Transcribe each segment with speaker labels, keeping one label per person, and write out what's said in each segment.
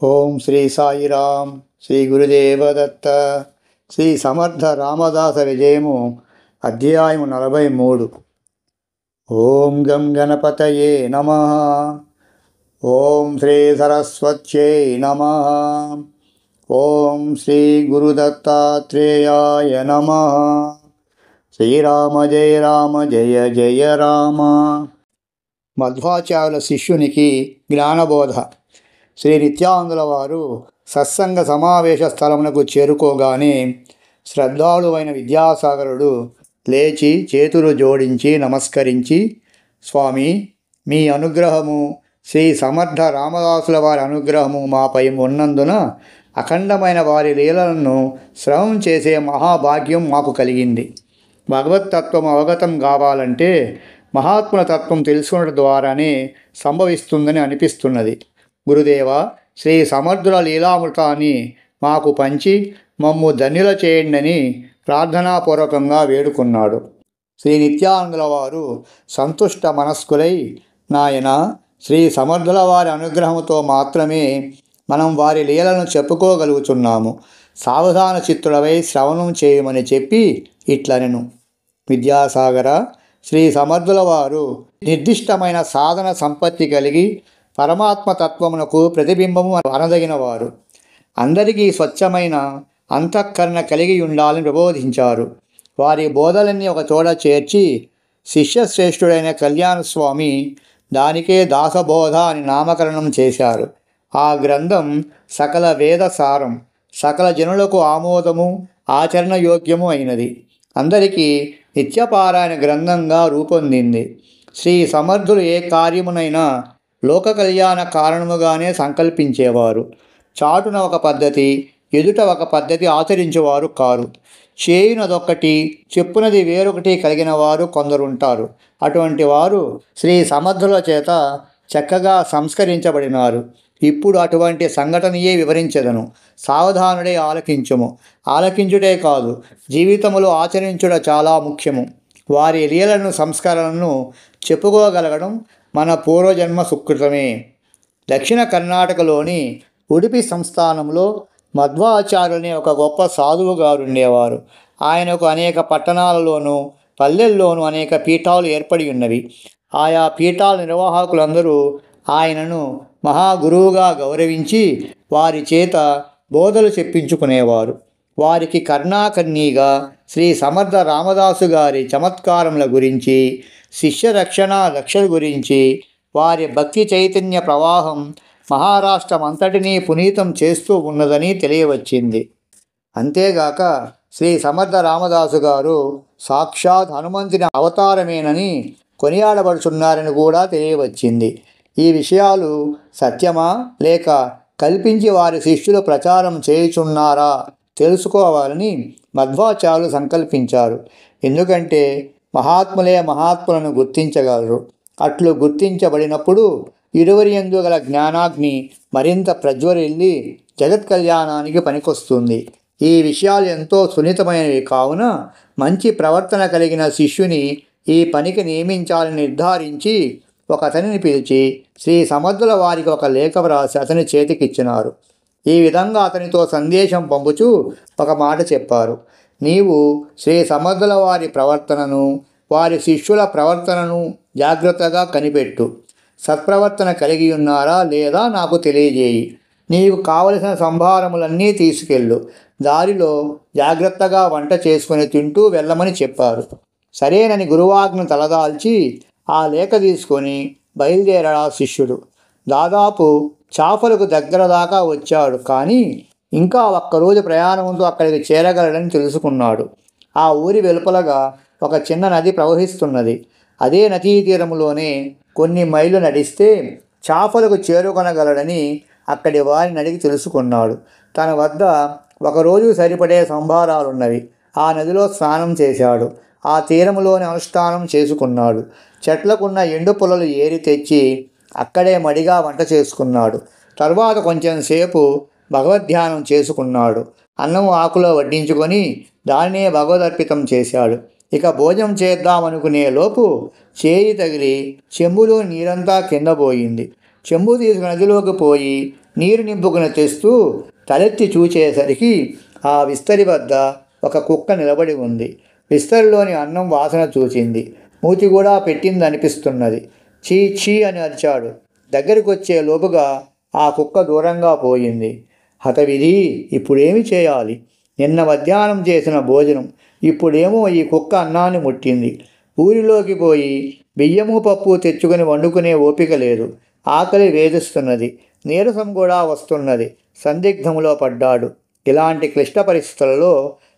Speaker 1: ఓం శ్రీ సాయిరామ్. శ్రీ గురుదేవదత్త. శ్రీ సమర్థ రామదాస విజయము. అధ్యాయము 43. ఓం గం గణపతయే నమః. ఓం శ్రీ సరస్వత్యై నమః. ఓం శ్రీ గురుదత్తాత్రేయాయ నమః. శ్రీరామ జయ రామ జయ జయ రామ. మధ్వాచార్యుల శిష్యునికి జ్ఞానబోధ. శ్రీ నిత్యానందుల వారు సత్సంగ సమావేశ స్థలమునకు చేరుకోగానే శ్రద్ధాళువైన విద్యాసాగరుడు లేచి చేతులు జోడించి నమస్కరించి, స్వామి, మీ అనుగ్రహము, శ్రీ సమర్థ రామదాసుల వారి అనుగ్రహము మాపై ఉన్నందున అఖండమైన వారి లీలలను శ్రవణం చేసే మహాభాగ్యం మాకు కలిగింది. భగవత్తత్వం అవగతం కావాలంటే మహాత్ముల తత్వం తెలుసుకున్న ద్వారానే సంభవిస్తుందని అనిపిస్తున్నది. గురుదేవ, శ్రీ సమర్థుల లీలామృతాన్ని మాకు పంచి మమ్ము ధన్యుల చేయండి ప్రార్థనాపూర్వకంగా వేడుకున్నాడు. శ్రీ నిత్యానందుల వారు సంతుష్ట మనస్కులై, నాయన, శ్రీ సమర్థుల వారి అనుగ్రహంతో మాత్రమే మనం వారి లీలను చెప్పుకోగలుగుతున్నాము. సావధాన చిత్తులవై శ్రవణం చేయమని చెప్పి ఇట్లనెను. విద్యాసాగర, శ్రీ సమర్థుల వారు నిర్దిష్టమైన సాధన సంపత్తి కలిగి పరమాత్మ తత్వమునకు ప్రతిబింబము అనదగినవారు. అందరికీ స్వచ్ఛమైన అంతఃకరణ కలిగి ఉండాలని ప్రబోధించారు. వారి బోధలన్నీ ఒక చోట చేర్చి శిష్యశ్రేష్ఠుడైన కళ్యాణస్వామి దానికే దాసబోధ అని నామకరణం చేశారు. ఆ గ్రంథం సకల వేద సారం, సకల జనులకు ఆమోదము, ఆచరణయోగ్యము అయినది. అందరికీ నిత్యపారాయణ గ్రంథంగా రూపొందింది. శ్రీ సమర్థులు ఏ కార్యమునైనా లోక కళ్యాణ కారణముగానే సంకల్పించేవారు. చాటున ఒక పద్ధతి, ఎదుట ఒక పద్ధతి ఆచరించేవారు కారు. చేయునదొక్కటి, చెప్పునది వేరొకటి కలిగిన వారు కొందరుంటారు. అటువంటి వారు శ్రీ సమర్థుల చేత చక్కగా సంస్కరించబడినారు. ఇప్పుడు అటువంటి సంఘటనయే వివరించెదను. సావధానుడే ఆలకించుము. ఆలకించుటే కాదు, జీవితములో ఆచరించుట చాలా ముఖ్యము. వారి లీలను సంస్కరణను చెప్పుకోగలగడం మన పూర్వజన్మ సుకృతమే. దక్షిణ కర్ణాటకలోని ఉడిపి సంస్థానంలో మధ్వాచార్యులని ఒక గొప్ప సాధువు గారు ఉండేవారు. ఆయనకు అనేక పట్టణాలలోనూ పల్లెల్లోనూ అనేక పీఠాలు ఏర్పడి ఉన్నవి. ఆయా పీఠాల నిర్వాహకులందరూ ఆయనను మహాగురువుగా గౌరవించి వారి చేత బోధలు చెప్పించుకునేవారు. వారికి కర్ణాకర్ణీగా శ్రీ సమర్థ రామదాసు గారి చమత్కారముల గురించి, శిష్య రక్షణ గురించి, వారి భక్తి చైతన్య ప్రవాహం మహారాష్ట్రమంతటినీ పునీతం చేస్తూ ఉన్నదని తెలియవచ్చింది. అంతేగాక శ్రీ సమర్థ రామదాసు గారు సాక్షాత్ హనుమంతుని అవతారమేనని కొనియాడబడుచున్నారని కూడా తెలియవచ్చింది. ఈ విషయాలు సత్యమా లేక కల్పించి వారి శిష్యులు ప్రచారం చేయుచున్నారా తెలుసుకోవాలని మధ్వాచార్యులు సంకల్పించారు. ఎందుకంటే మహాత్ములే మహాత్ములను గుర్తించగలరు. అట్లు గుర్తించబడినప్పుడు ఇరువురి యందు గల జ్ఞానాగ్ని మరింత ప్రజ్వరిల్లి జగత్ కళ్యాణానికి పనికొస్తుంది. ఈ విషయాలు ఎంతో సున్నితమైనవి కావున మంచి ప్రవర్తన కలిగిన శిష్యుని ఈ పనికి నియమించాలని నిర్ధారించి ఒక అతనిని పిలిచి శ్రీ సమర్థుల వారికి ఒక లేఖ వ్రాసి అతని చేతికిచ్చినారు. ఈ విధంగా అతనితో సందేశం పంపుచూ ఒక మాట చెప్పారు. నీవు శ్రీ సమర్థుల వారి ప్రవర్తనను, వారి శిష్యుల ప్రవర్తనను జాగ్రత్తగా కనిపెట్టు. సత్ప్రవర్తన కలిగి ఉన్నారా లేదా నాకు తెలియజేయి. నీకు కావలసిన సంభారములన్నీ తీసుకెళ్ళు. దారిలో జాగ్రత్తగా వంట చేసుకుని తింటూ వెళ్ళమని చెప్పారు. సరేనని గురువాజ్ఞ తలదాల్చి ఆ లేఖ తీసుకొని బయలుదేరాడు ఆ శిష్యుడు. దాదాపు చాఫలకు దగ్గర దాకా వచ్చాడు. కానీ ఇంకా ఒక్కరోజు ప్రయాణంతో అక్కడికి చేరగలడని తెలుసుకున్నాడు. ఆ ఊరి వెలుపలగా ఒక చిన్న నది ప్రవహిస్తున్నది. అదే నదీ తీరంలోనే కొన్ని మైళ్ళు నడిస్తే చాఫలకు చేరుకొనగలడని అక్కడి వారిని అడిగి తెలుసుకున్నాడు. తన వద్ద ఒకరోజు సరిపడే సంభారాలున్నవి. ఆ నదిలో స్నానం చేశాడు. ఆ తీరంలోని అనుష్ఠానం చేసుకున్నాడు. చెట్లకున్న ఎండు పొలలు ఏరి తెచ్చి అక్కడే మడిగా వంట చేసుకున్నాడు. తర్వాత కొంచెం సేపు భగవద్ధ్యానం చేసుకున్నాడు. అన్నం ఆకులో వడ్డించుకొని దానినే భగవదర్పితం చేశాడు. ఇక భోజనం చేద్దామనుకునే లోపు చేయి తగిలి చెంబులో నీరంతా కింద పోయింది. చెంబు తీసుకు నదిలోకి పోయి నీరు నింపుకుని తెస్తూ తలెత్తి చూచేసరికి ఆ విస్తరి వద్ద ఒక కుక్క నిలబడి ఉంది. విస్తరిలోని అన్నం వాసన చూసింది. మూతి కూడా పెట్టిందనిపిస్తున్నది. చీ చీ అని అరిచాడు. దగ్గరికి వచ్చే లోపుగా ఆ కుక్క దూరంగా పోయింది. హతవిధి, ఇప్పుడేమి చేయాలి? నిన్న మధ్యాహ్నం చేసిన భోజనం ఇప్పుడేమో ఈ కుక్క అన్నాన్ని ముట్టింది. ఊరిలోకి పోయి బియ్యము పప్పు తెచ్చుకొని వండుకునే ఓపిక లేదు. ఆకలి వేధిస్తున్నది. నీరసం కూడా వస్తున్నది. సందిగ్ధంలో పడ్డాడు. ఇలాంటి క్లిష్ట పరిస్థితులలో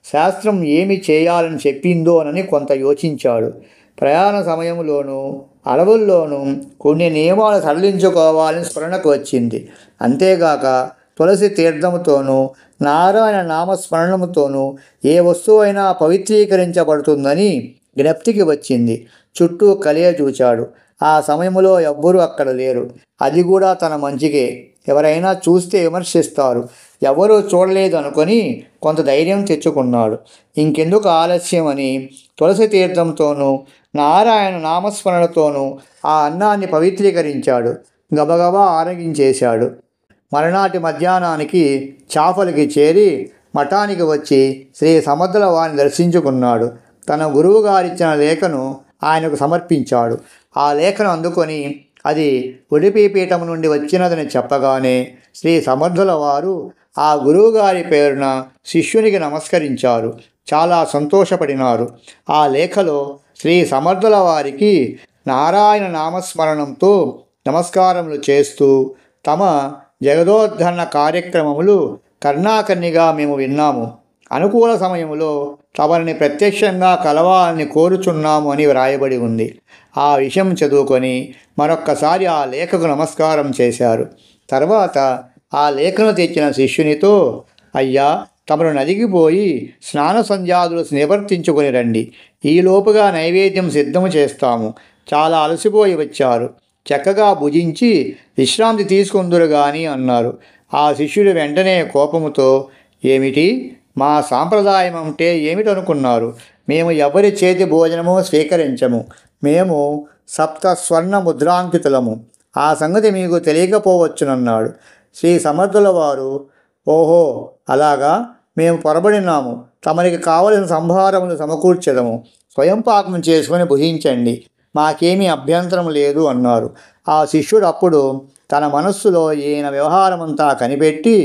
Speaker 1: శాస్త్రం ఏమి చేయాలని చెప్పిందోనని కొంత యోచించాడు. ప్రయాణ సమయంలోనూ అడవుల్లోనూ కొన్ని నియమాలు సడలించుకోవాలని స్మరణకు వచ్చింది. అంతేగాక తులసి తీర్థముతోనూ నారాయణ నామస్మరణముతోనూ ఏ వస్తువైనా పవిత్రీకరించబడుతుందని జ్ఞప్తికి వచ్చింది. చుట్టూ కలియ చూచాడు. ఆ సమయంలో ఎవ్వరూ అక్కడ లేరు. అది కూడా తన మంచికే. ఎవరైనా చూస్తే విమర్శిస్తారు. ఎవరూ చూడలేదు అనుకొని కొంత ధైర్యం తెచ్చుకున్నాడు. ఇంకెందుకు ఆలస్యం అని తులసి తీర్థంతోనూ నారాయణ నామస్మరణతోనూ ఆ అన్నాన్ని పవిత్రీకరించాడు. గబగబా ఆరగించేశాడు. మరునాటి మధ్యాహ్నానికి చాఫలికి చేరి మఠానికి వచ్చి శ్రీ సమర్థుల వారిని దర్శించుకున్నాడు. తన గురువుగారిచ్చిన లేఖను ఆయనకు సమర్పించాడు. ఆ లేఖను అందుకొని అది ఉడిపి పీఠం నుండి వచ్చినదని చెప్పగానే శ్రీ సమర్థుల వారు ఆ గురువుగారి పేరున శిష్యునికి నమస్కరించారు. చాలా సంతోషపడినారు. ఆ లేఖలో శ్రీ సమర్థుల వారికి నారాయణ నామస్మరణంతో నమస్కారములు చేస్తూ తమ జగదోద్ధరణ కార్యక్రమములు కర్ణాకర్ణిగా మేము విన్నాము. అనుకూల సమయంలో తమని ప్రత్యక్షంగా కలవాలని కోరుచున్నాము అని వ్రాయబడి ఉంది. ఆ విషయం చదువుకొని మరొక్కసారి ఆ లేఖకు నమస్కారం చేశారు. తర్వాత ఆ లేఖను తెచ్చిన శిష్యునితో, అయ్యా, తమరు నదికి పోయి స్నాన సంధ్యాదులు నివర్తించుకొని రండి. ఈలోపుగా నైవేద్యం సిద్ధము చేస్తాము. చాలా అలసిపోయి వచ్చారు. చక్కగా భుజించి విశ్రాంతి తీసుకుందురు గాని అన్నారు. ఆ శిష్యుడు వెంటనే కోపముతో, ఏమిటి, మా సాంప్రదాయం అంటే ఏమిటనుకున్నారు? మేము ఎవరి చేతి భోజనము స్వీకరించము. మేము సప్త స్వర్ణ ముద్రాంకితులము. ఆ సంగతి మీకు తెలియకపోవచ్చునన్నాడు. శ్రీ సమర్థుల వారు, ఓహో అలాగా, మేము పొరబడినాము. తమరికి కావలసిన సంభారములు సమకూర్చెదము. స్వయం పాకం చేసుకుని భుజించండి. మాకేమీ అభ్యంతరం లేదు అన్నారు. ఆ శిష్యుడు అప్పుడు తన మనస్సులో ఈయన వ్యవహారమంతా కనిపెట్టి,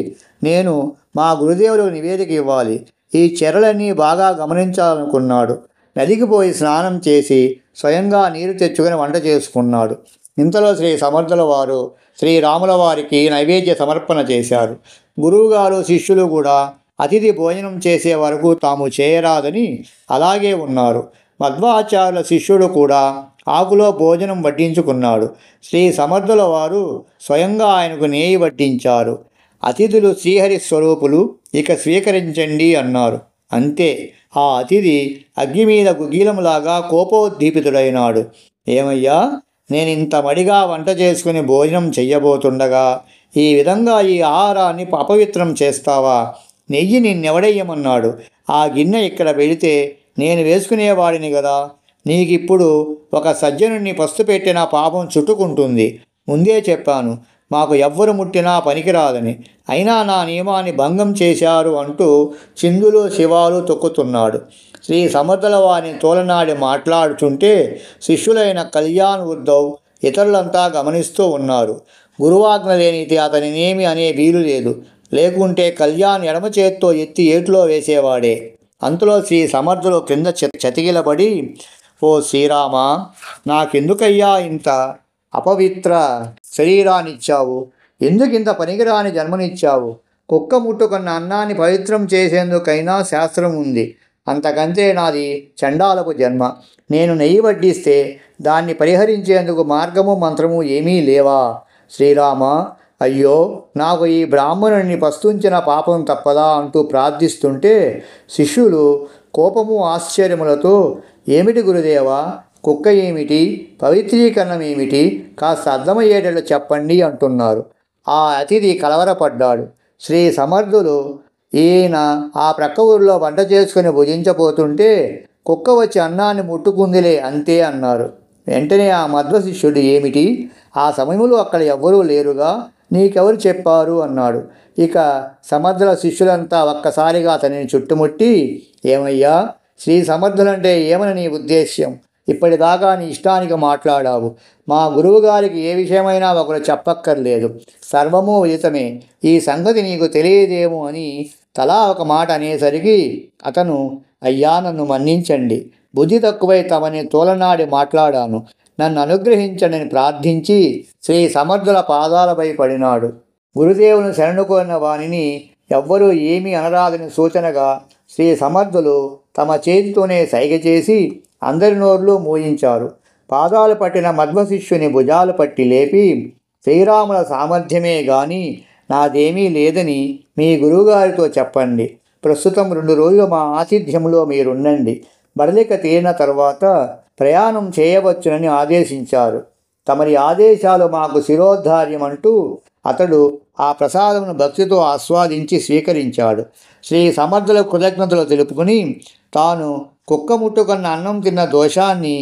Speaker 1: నేను మా గురుదేవులకు నివేదిక ఇవ్వాలి, ఈ చర్యలన్నీ బాగా గమనించాలనుకున్నాడు. నదికి పోయి స్నానం చేసి స్వయంగా నీరు తెచ్చుకొని వంట చేసుకున్నాడు. ఇంతలో శ్రీ సమర్థుల వారు శ్రీరాముల వారికి నైవేద్య సమర్పణ చేశారు. గురువుగారు శిష్యులు కూడా అతిథి భోజనం చేసే వరకు తాము చేయరాదని అలాగే ఉన్నారు. మధ్వాచార్యుల శిష్యుడు కూడా ఆకులో భోజనం వడ్డించుకున్నాడు. శ్రీ సమర్థుల వారు స్వయంగా ఆయనకు నేయి వడ్డించారు. అతిథులు శ్రీహరి స్వరూపులు, ఇక స్వీకరించండి అన్నారు. అంతే, ఆ అతిథి అగ్ని మీద గుగ్గిలములాగా కోపోద్దీపితుడైనాడు. ఏమయ్యా, నేనింత మడిగా వంట చేసుకుని భోజనం చెయ్యబోతుండగా ఈ విధంగా ఈ ఆహారాన్ని అపవిత్రం చేస్తావా? నెయ్యి నిన్నెవడయ్యమన్నాడు? ఆ గిన్నె ఇక్కడ పెడితే నేను వేసుకునేవాడిని కదా. నీకిప్పుడు ఒక సజ్జనుడిని పస్తు పెట్టిన పాపం చుట్టుకుంటుంది. ముందే చెప్పాను, మాకు ఎవ్వరు ముట్టినా పనికిరాదని. అయినా నా నియమాన్ని భంగం చేశారు అంటూ చిందులు శివాలు తొక్కుతున్నాడు. శ్రీ సమర్థుల వారిని తోలనాడి మాట్లాడుతుంటే శిష్యులైన కళ్యాణ్ ఉద్ధవ్ ఇతరులంతా గమనిస్తూ ఉన్నారు. గురువాజ్ఞ లేనిది అతనినేమి అనే వీలు లేదు. లేకుంటే కళ్యాణ్ ఎడమ చేత్తో ఎత్తి ఏటిలో వేసేవాడే. అంతలో శ్రీ సమర్థులు క్రింద చతికిలబడి, ఓ శ్రీరామ, నాకెందుకయ్యా ఇంత అపవిత్ర శరీరాన్నిచ్చావు? ఎందుకింత పనికిరాని జన్మనిచ్చావు? కుక్క ముట్టుకున్న అన్నాన్ని పవిత్రం చేసేందుకైనా శాస్త్రం ఉంది. అంతకంతే నాది చండాలపు జన్మ. నేను నెయ్యి వడ్డిస్తే దాన్ని పరిహరించేందుకు మార్గము మంత్రము ఏమీ లేవా? శ్రీరామ, అయ్యో, నాకు ఈ బ్రాహ్మణుడిని పస్తుంచిన పాపం తప్పదా అంటూ ప్రార్థిస్తుంటే శిష్యులు కోపము ఆశ్చర్యములతో, ఏమిటి గురుదేవా, కుక్క ఏమిటి, పవిత్రీకరణం ఏమిటి, కాస్త అర్థమయ్యేటట్లు చెప్పండి అంటున్నారు. ఆ అతిథి కలవరపడ్డాడు. శ్రీ సమర్థులు, ఈయన ఆ ప్రక్క ఊరిలో వంట చేసుకుని భుజించబోతుంటే కుక్క వచ్చి అన్నాన్ని ముట్టుకుందిలే, అంతే అన్నారు. వెంటనే ఆ మధ్వ శిష్యుడు, ఏమిటి, ఆ సమయంలో అక్కడ ఎవ్వరూ లేరుగా, నీకెవరు చెప్పారు అన్నాడు. ఇక సమర్థుల శిష్యులంతా ఒక్కసారిగా అతనిని చుట్టుముట్టి, ఏమయ్యా, శ్రీ సమర్థులంటే ఏమని నీ ఉద్దేశ్యం? ఇప్పటిదాకా నీ ఇష్టానికి మాట్లాడావు. మా గురువుగారికి ఏ విషయమైనా ఒకరు చెప్పక్కర్లేదు. సర్వము ఉచితమే. ఈ సంగతి నీకు తెలియదేమో అని తలా ఒక మాట అనేసరికి అతను, అయ్యా, నన్ను మన్నించండి. బుద్ధి తక్కువై తమని తోలనాడి మాట్లాడాను. నన్ను అనుగ్రహించండి ప్రార్థించి శ్రీ సమర్థుల పాదాలపై పడినాడు. గురుదేవుని శరణుకోరిన వానిని ఎవ్వరూ ఏమీ అనరాదని సూచనగా శ్రీ సమర్థులు తమ చేతితోనే సైగ చేసి అందరి నోర్లు మూయించారు. పాదాలు పట్టిన మధ్వ శిష్యుని భుజాలు పట్టి లేపి, శ్రీరాముల సామర్థ్యమే గాని నాదేమీ లేదని మీ గురువుగారితో చెప్పండి. ప్రస్తుతం 2 రోజులు మా ఆతిథ్యంలో మీరుండండి. బడలిక తీరిన తర్వాత ప్రయాణం చేయవచ్చునని ఆదేశించారు. తమరి ఆదేశాలు మాకు శిరోద్ధార్యమంటూ అతడు ఆ ప్రసాదమును భక్తితో ఆస్వాదించి స్వీకరించాడు. శ్రీ సమర్థుల కృతజ్ఞతలు తెలుపుకుని తాను కుక్క ముట్టుకున్న అన్నం తిన్న దోషాన్ని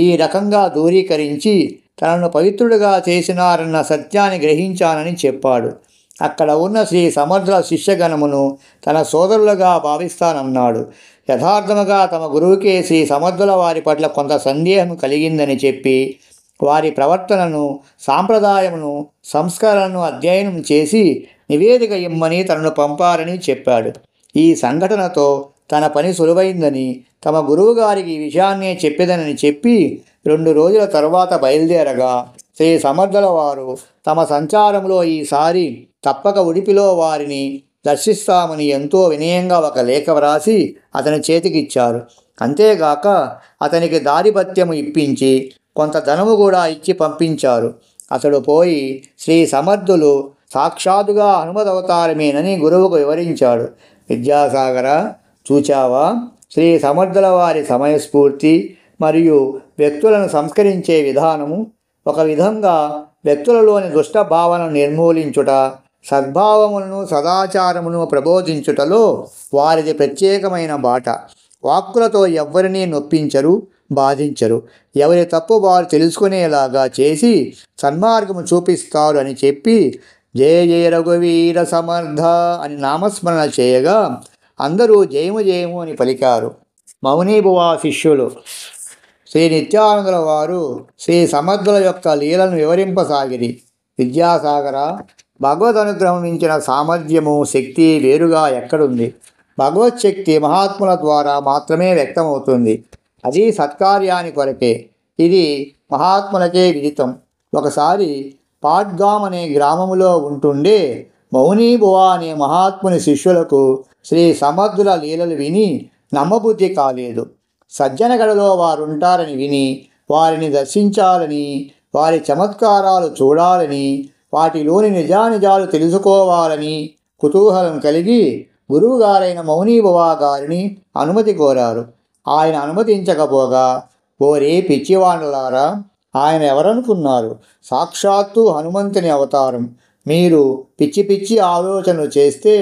Speaker 1: ఈ రకంగా దూరీకరించి తనను పవిత్రుడిగా చేసినారన్న సత్యాన్ని గ్రహించానని చెప్పాడు. అక్కడ ఉన్న శ్రీ సమర్థుల శిష్యగణమును తన సోదరులుగా భావిస్తానన్నాడు. యథార్థముగా తమ గురువుకే శ్రీ సమర్థుల వారి పట్ల కొంత సందేహం కలిగిందని చెప్పి వారి ప్రవర్తనను, సాంప్రదాయమును, సంస్కారాలను అధ్యయనం చేసి నివేదిక ఇమ్మని తనను పంపారని చెప్పాడు. ఈ సంఘటనతో తన పని సులువైందని, తమ గురువుగారికి ఈ విషయాన్నే చెప్పేదనని చెప్పి 2 రోజుల తర్వాత బయలుదేరగా శ్రీ సమర్థుల వారు తమ సంచారంలో ఈసారి తప్పక ఉడిపిలో వారిని దర్శిస్తామని ఎంతో వినయంగా ఒక లేఖ వ్రాసి అతని చేతికిచ్చారు. అంతేగాక అతనికి దారిపత్యము ఇప్పించి కొంత ధనము కూడా ఇచ్చి పంపించారు. అతడు పోయి శ్రీ సమర్థులు సాక్షాత్తుగా హనుమదవతారమేనని గురువుకు వివరించాడు. విద్యాసాగర, చూచావా, శ్రీ సమర్థుల వారి సమయస్ఫూర్తి మరియు వ్యక్తులను సంస్కరించే విధానము. ఒక విధంగా వ్యక్తులలోని దుష్ట భావనను నిర్మూలించుట, సద్భావములను, సదాచారమును ప్రబోధించుటలో వారిది ప్రత్యేకమైన బాట. వాక్కులతో ఎవ్వరినీ నొప్పించరు, బాధించరు. ఎవరి తప్పు వారు తెలుసుకునేలాగా చేసి సన్మార్గము చూపిస్తారు అని చెప్పి జయ జయ రఘువీర సమర్థ అని నామస్మరణ చేయగా అందరూ జయము జయము అని పలికారు. మౌనీభువా శిష్యులు శ్రీ నిత్యానందుల వారు శ్రీ సమర్థుల యొక్క లీలను వివరింపసాగిరి. విద్యాసాగర, భగవద్ అనుగ్రహం మించిన సామర్థ్యము, శక్తి వేరుగా ఎక్కడుంది? భగవత్ శక్తి మహాత్ముల ద్వారా మాత్రమే వ్యక్తమవుతుంది. అది సత్కార్యాని కొరకే. ఇది మహాత్ములకే విదితం. ఒకసారి పాడ్గామ్ అనే గ్రామములో ఉంటుండే మౌనీభువా అనే మహాత్ముని శిష్యులకు శ్రీ సమర్థుల లీలలు విని నమ్మబుద్ధి కాలేదు. సజ్జనగడలో వారుంటారని విని వారిని దర్శించాలని, వారి చమత్కారాలు చూడాలని, వాటిలోని నిజానిజాలు తెలుసుకోవాలని కుతూహలం కలిగి గురువుగారైన మౌనీభువా గారిని అనుమతి కోరారు. ఆయన అనుమతించకపోగా, ఓరే పిచ్చివాణులారా, ఆయన ఎవరనుకున్నారు? సాక్షాత్తు హనుమంతుని అవతారం. మీరు పిచ్చి పిచ్చి ఆలోచనలు చేస్తే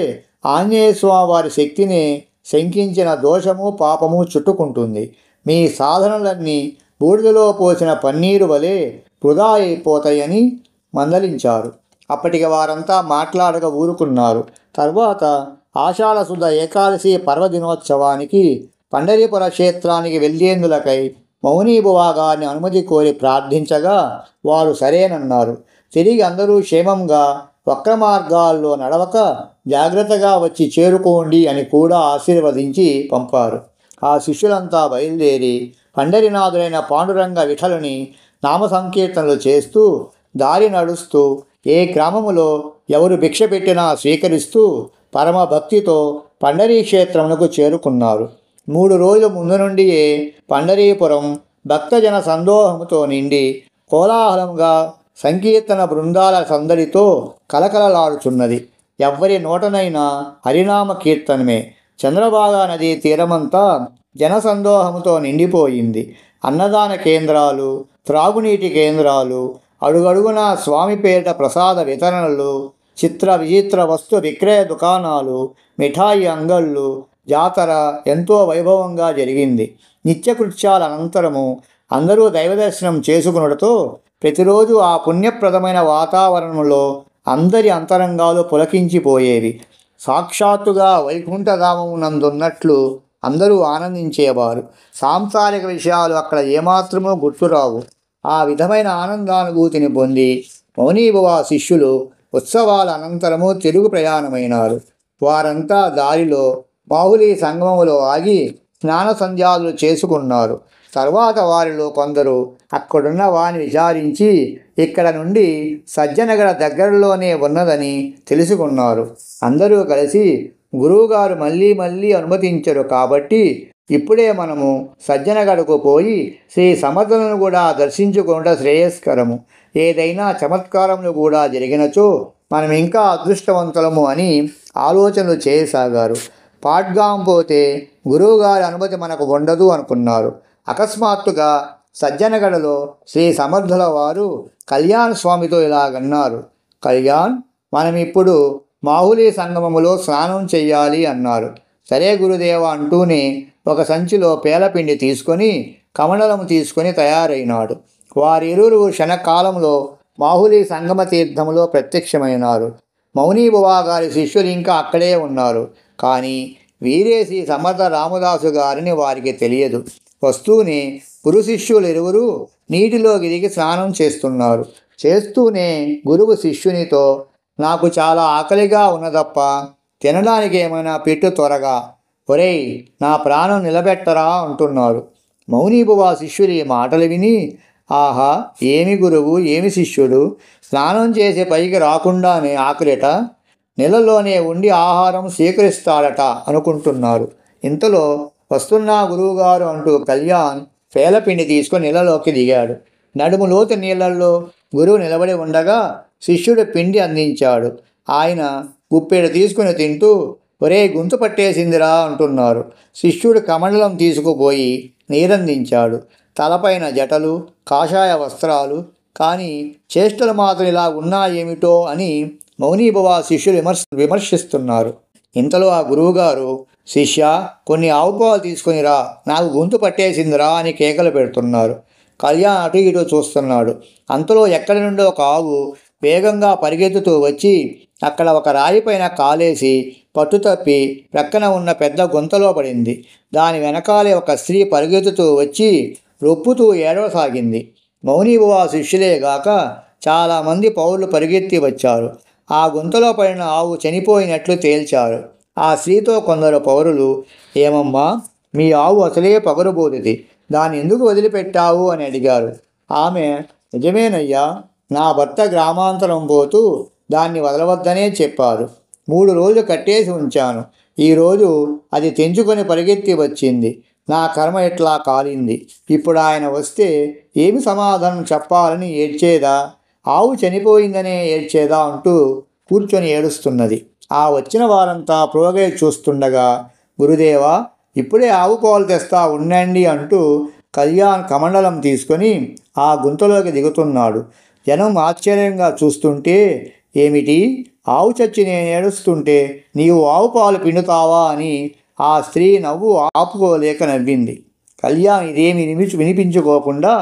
Speaker 1: ఆంజనేయస్వామి వారి శక్తిని శంకించిన దోషము, పాపము చుట్టుకుంటుంది. మీ సాధనలన్నీ బూడిదలో పోసిన పన్నీరు వలె వృధా అయిపోతాయని మందలించారు. అప్పటికి వారంతా మాట్లాడక ఊరుకున్నారు. తర్వాత ఆషాఢశుద్ధ ఏకాదశి పర్వదినోత్సవానికి పండరీపుర క్షేత్రానికి వెళ్ళేందులకై మౌనీభువా గారిని అనుమతి కోరి ప్రార్థించగా వారు సరేనన్నారు. తిరిగి అందరూ క్షేమంగా వక్ర మార్గాల్లో నడవక జాగ్రత్తగా వచ్చి చేరుకోండి అని కూడా ఆశీర్వదించి పంపారు. ఆ శిష్యులంతా బయలుదేరి పండరినాథులైన పాండురంగ విఠలుని నామ సంకీర్తనలు చేస్తూ దారి నడుస్తూ ఏ గ్రామములో ఎవరు భిక్ష పెట్టినా స్వీకరిస్తూ పరమ భక్తితో పండరీ క్షేత్రమునకు చేరుకున్నారు. 3 రోజుల ముందు నుండియే పండరీపురం భక్తజన సందోహముతో నిండి కోలాహలంగా సంకీర్తన బృందాల సందడితో కలకలలాడుచున్నది. ఎవ్వరి నోటనైనా హరినామ కీర్తనమే. చంద్రభాగా నదీ తీరమంతా జనసందోహంతో నిండిపోయింది. అన్నదాన కేంద్రాలు, త్రాగునీటి కేంద్రాలు, అడుగడుగునా స్వామి పేరిట ప్రసాద వితరణలు, చిత్ర విచిత్ర వస్తు విక్రయ దుకాణాలు, మిఠాయి అంగళ్ళు, జాతర ఎంతో వైభవంగా జరిగింది. నిత్యకృత్యాల అనంతరము అందరూ దైవదర్శనం చేసుకునడంతో ప్రతిరోజు ఆ పుణ్యప్రదమైన వాతావరణంలో అందరి అంతరంగాలు పులకించిపోయేవి. సాక్షాత్తుగా వైకుంఠధామమునందున్నట్లు అందరూ ఆనందించేవారు. సాంసారిక విషయాలు అక్కడ ఏమాత్రమూ గుర్తురావు. ఆ విధమైన ఆనందానుభూతిని పొంది మౌనీభవ శిష్యులు ఉత్సవాల అనంతరము తిరుగు ప్రయాణమైనారు. వారంతా దారిలో బాహుళీ సంగమములో ఆగి స్నాన సంధ్యాదులు చేసుకున్నారు. తర్వాత వారిలో కొందరు అక్కడున్న వారిని విచారించి ఇక్కడ నుండి సజ్జనగర దగ్గరలోనే ఉన్నదని తెలుసుకున్నారు. అందరూ కలిసి గురువుగారు మళ్ళీ మళ్ళీ అనుమతించరు కాబట్టి ఇప్పుడే మనము సజ్జనగడకు పోయి శ్రీ సమర్థులను కూడా దర్శించుకోవడం శ్రేయస్కరము. ఏదైనా చమత్కారములు కూడా జరిగినచో మనం ఇంకా అదృష్టవంతులము అని ఆలోచనలు చేయసాగారు. పాట్గాం పోతే గురువుగారి అనుమతి మనకు ఉండదు అనుకున్నారు. అకస్మాత్తుగా సజ్జనగడలో శ్రీ సమర్థుల వారు కళ్యాణ్ స్వామితో ఇలాగన్నారు. కళ్యాణ్, మనం ఇప్పుడు మాహుళీ సంగమములో స్నానం చెయ్యాలి అన్నారు. సరే గురుదేవ అంటూనే ఒక సంచిలో పేలపిండి తీసుకొని కమండలం తీసుకొని తయారైనాడు. వారిరువురు క్షణకాలంలో మాహుళీ సంగమ తీర్థములో ప్రత్యక్షమైనారు. మౌనీభవ గారి శిష్యులు ఇంకా అక్కడే ఉన్నారు. కానీ వీరేసి సమర్థ రామదాసు గారిని వారికి తెలియదు. వస్తూనే గురు శిష్యులు ఇరువురు నీటిలోకి దిగి స్నానం చేస్తున్నారు. చేస్తూనే గురువు శిష్యునితో, నాకు చాలా ఆకలిగా ఉన్నదప్ప, తినడానికి ఏమైనా పెట్టు త్వరగా, ఒరేయ్ నా ప్రాణం నిలబెట్టరా అంటున్నారు. మౌనీభవ శిష్యులు ఈ మాటలు విని, ఆహా, ఏమి గురువు, ఏమి శిష్యుడు, స్నానం చేసే పైకి రాకుండానే ఆకలిట, నెలలోనే ఉండి ఆహారం స్వీకరిస్తాడట అనుకుంటున్నారు. ఇంతలో వస్తున్నా గురువుగారు అంటూ కళ్యాణ్ పేలపిండి తీసుకొని నీళ్ళలోకి దిగాడు. నడుము లోతు నీళ్లలో గురువు నిలబడి ఉండగా శిష్యుడు పిండి అందించాడు. ఆయన గుప్పెడు తీసుకుని తింటూ, ఒరే గొంతు పట్టేసిందిరా అంటున్నారు. శిష్యుడు కమండలం తీసుకుపోయి నీరందించాడు. తలపైన జటలు, కాషాయ వస్త్రాలు, కానీ చేష్టలు మాత్రం ఇలా ఉన్నాయేమిటో అని మౌనీభవ శిష్యులు విమర్శిస్తున్నారు. ఇంతలో ఆ గురువుగారు, శిష్య, కొన్ని ఆవు పాలు తీసుకునిరా, నాకు గొంతు పట్టేసిందిరా అని కేకలు పెడుతున్నారు. కళ్యాణ్ అటు ఇటు చూస్తున్నాడు. అంతలో ఎక్కడి నుండో ఒక ఆవు వేగంగా పరిగెత్తుతూ వచ్చి అక్కడ ఒక రాయిపైన కాలేసి పట్టుతప్పి ప్రక్కన ఉన్న పెద్ద గుంతలో పడింది. దాని వెనకాలే ఒక స్త్రీ పరిగెత్తుతూ వచ్చి రొప్పుతూ ఏడవసాగింది. మౌనీభవ శిష్యులేగాక చాలామంది పౌరులు పరిగెత్తి వచ్చారు. ఆ గుంతలో పడిన ఆవు చనిపోయినట్లు తేల్చారు. ఆ స్త్రీతో కొందరు పౌరులు, ఏమమ్మా, మీ ఆవు అసలే పగరుబోదిది, దాన్ని ఎందుకు వదిలిపెట్టావు అని అడిగారు. ఆమె, నిజమేనయ్యా, నా భర్త గ్రామాంతరం పోతూ దాన్ని వదలవద్దనే చెప్పారు. 3 రోజులు కట్టేసి ఉంచాను. ఈరోజు అది తెంచుకొని పరిగెత్తి వచ్చింది. నా కర్మ ఎట్లా కాలింది. ఇప్పుడు ఆయన వస్తే ఏమి సమాధానం చెప్పాలని ఏడ్చేదా, ఆవు చనిపోయిందనే ఏడ్చేదా అంటూ కూర్చొని ఏడుస్తున్నది. ఆ వచ్చిన వారంతా ప్రోగై చూస్తుండగా, గురుదేవా, ఇప్పుడే ఆవు పాలు తెస్తా ఉండండి అంటూ కళ్యాణ్ కమండలం తీసుకొని ఆ గుంతలోకి దిగుతున్నాడు. జనం ఆశ్చర్యంగా చూస్తుంటే, ఏమిటి, ఆవు చచ్చి నేను ఏడుస్తుంటే నీవు ఆవు పాలు పిండుతావా అని ఆ స్త్రీ నవ్వు ఆపుకోలేక నవ్వింది. కళ్యాణ్ ఇదేమి వినిపించుకోకుండా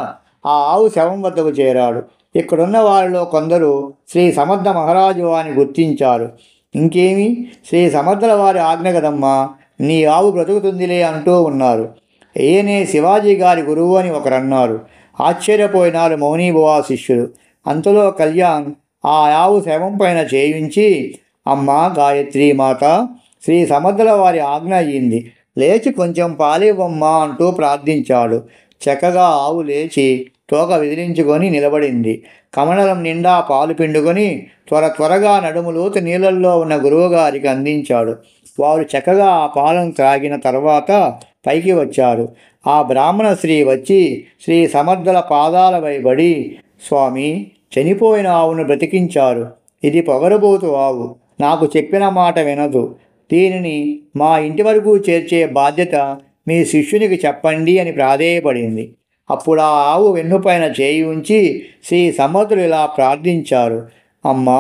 Speaker 1: ఆ ఆవు శవం వద్దకు చేరాడు. ఇక్కడున్న వారిలో కొందరు శ్రీ సమర్థ మహారాజు వారిని గుర్తించారు. ఇంకేమి, శ్రీ సమర్థుల వారి ఆజ్ఞ కదమ్మా, నీ ఆవు బ్రతుకుతుందిలే అంటూ ఉన్నారు. ఈయనే శివాజీ గారి గురువు అని ఒకరన్నారు. ఆశ్చర్యపోయినారు మౌనీభవ శిష్యులు. అంతలో కళ్యాణ్ ఆ ఆవు శవం పైన చేయించి, అమ్మా గాయత్రి మాత, శ్రీ సమర్థుల వారి ఆజ్ఞ అయ్యింది, లేచి కొంచెం పాలివ్వమ్మా అంటూ ప్రార్థించాడు. చక్కగా ఆవు లేచి తోక విదిలించుకొని నిలబడింది. కమండలం నిండా పాలు పిండుకొని త్వరగా నడుములోతు నీళ్ళల్లో ఉన్న గురువుగారికి అందించాడు. వారు చక్కగా ఆ పాలను త్రాగిన తర్వాత పైకి వచ్చారు. ఆ బ్రాహ్మణ స్త్రీ వచ్చి శ్రీ సమర్థుల పాదాలపై పడి, స్వామి, చనిపోయిన ఆవును బ్రతికించారు. ఇది పొగరబోతు ఆవు, నాకు చెప్పిన మాట వినదు. దీనిని మా ఇంటి వరకు చేర్చే బాధ్యత మీ శిష్యునికి చెప్పండి అని ప్రాధేయపడింది. అప్పుడు ఆ ఆవు వెన్నుపైన చేయి ఉంచి శ్రీ సమర్థులు ఇలా ప్రార్థించారు. అమ్మా,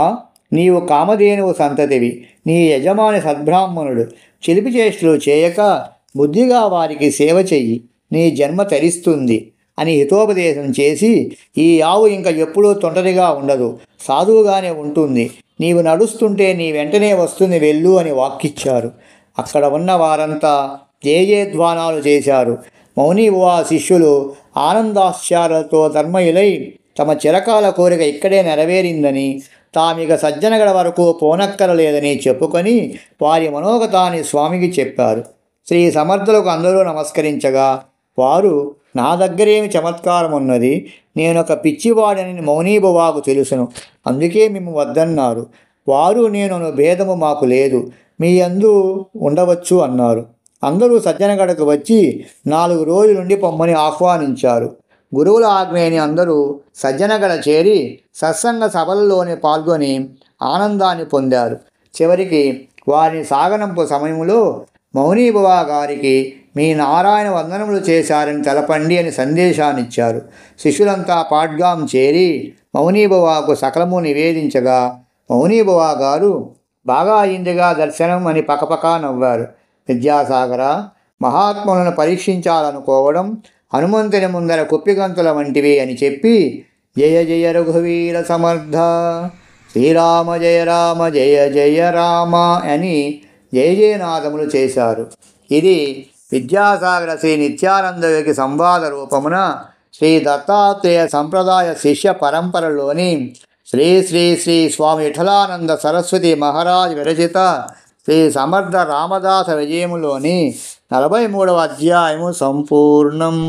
Speaker 1: నీవు కామధేనువు సంతతివి, నీ యజమాని సద్బ్రాహ్మణుడు, చిలిపి చేష్టలు చేయక బుద్ధిగా వారికి సేవ చెయ్యి, నీ జన్మ తరిస్తుంది అని హితోపదేశం చేసి, ఈ ఆవు ఇంకా ఎప్పుడూ తొంటరిగా ఉండదు, సాధువుగానే ఉంటుంది, నీవు నడుస్తుంటే నీ వెంటనే వస్తుంది వెళ్ళు అని వాక్కిచ్చారు. అక్కడ ఉన్న వారంతా జయజయధ్వానాలు చేశారు. మౌనీబువా శిష్యులు ఆనందాశ్చర్యాలతో ధర్మయులై తమ చిరకాల కోరిక ఇక్కడే నెరవేరిందని, తామిక సజ్జనగడ వరకు పోనక్కరలేదని చెప్పుకొని వారి మనోగతాన్ని స్వామికి చెప్పారు. శ్రీ సమర్థులకు అందరూ నమస్కరించగా వారు, నా దగ్గరేమి చమత్కారం ఉన్నది, నేనొక పిచ్చివాడని మౌనీబువాకు తెలుసును, అందుకే మేము వద్దన్నారు. వారు నేను భేదము మాకు లేదు, మీ యందు ఉండవచ్చు అన్నారు. అందరూ సజ్జనగడకు వచ్చి 4 రోజులుండి పొమ్మని ఆహ్వానించారు. గురువుల ఆజ్ఞని అందరూ సజ్జనగడ చేరి సత్సంగ సభలలోనే పాల్గొని ఆనందాన్ని పొందారు. చివరికి వారిని సాగనంపు సమయంలో మౌనీబువా గారికి మీ నారాయణ వందనములు చేశారని తెలపండి అని సందేశాన్నిచ్చారు. శిష్యులంతా పాడ్గాం చేరి మౌనీబువాకు సకలము నివేదించగా మౌనీబువా గారు బాగా అయిందిగా దర్శనం అని పకపకా నవ్వారు. విద్యాసాగర, మహాత్ములను పరీక్షించాలనుకోవడం హనుమంతుని ముందర కుప్పిగంతుల వంటివి అని చెప్పి జయ జయ రఘువీర సమర్థ, శ్రీరామ జయ రామ జయ జయ రామ అని జయ జయనాదములు చేశారు. ఇది విద్యాసాగర శ్రీ నిత్యానందయోగి సంవాద రూపమున శ్రీ దత్తాత్రేయ సంప్రదాయ శిష్య పరంపరలోని శ్రీ శ్రీ శ్రీ స్వామి విఠలానంద సరస్వతి మహారాజ్ విరచిత శ్రీ సమర్థ రామదాస విజయములోని 43వ అధ్యాయము సంపూర్ణం.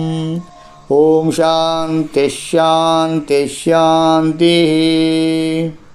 Speaker 1: ఓం శాంతి శాంతి శాంతి.